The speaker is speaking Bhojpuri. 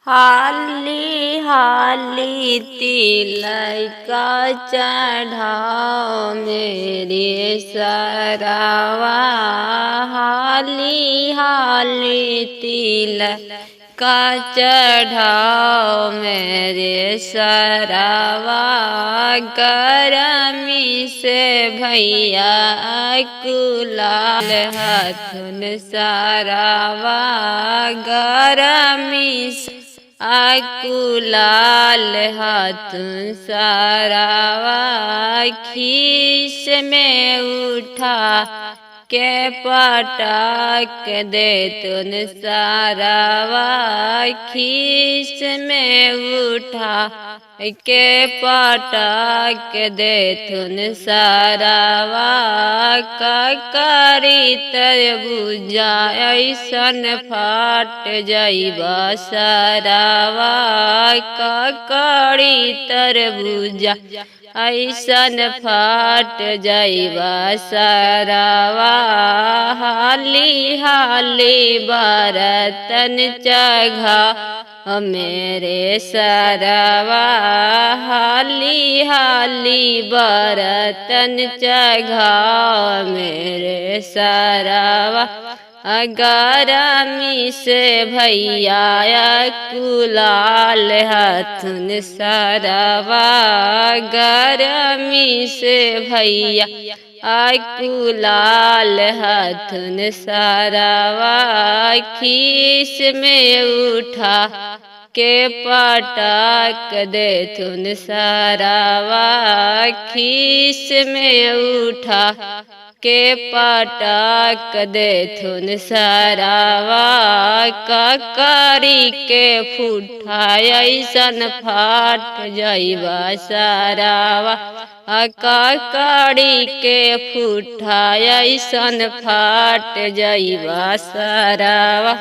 हाली हाली तिलका चढ़ाओ मेरे सरवा। हाली हाली तिलका चढ़ाओ मेरे सरवा। गरमी से भैया कुलाल हथुन सरवा। गरमी से कुलाल हथुन सरवा। खीस में उठा के पटक दे तुन सरवा। खीस में उठा के पटक दे तुन सरवा। ककरी तरबूजा ऐसन फाट जइबा सरवा। ककरी तरबूजा ऐसन फाट जइबा सरवा। हाली हाली बरतन चढ़ा मेरे सरवा। हाली हाली बरतन चढ़ा मेरे सरवा। गरमी से भैया कुलाल हथुन सरवा। गरमी से भैया कुलाल हथुन सरवा। खीस में उठा के पटक दे तुन सरवा। खीस में उठा के पटक दे तुन सरवा। ककरी के फूठा ऐसन फाट जइबा सरवा। ककरी के फूठा ऐसन फाट जइबा सरवा।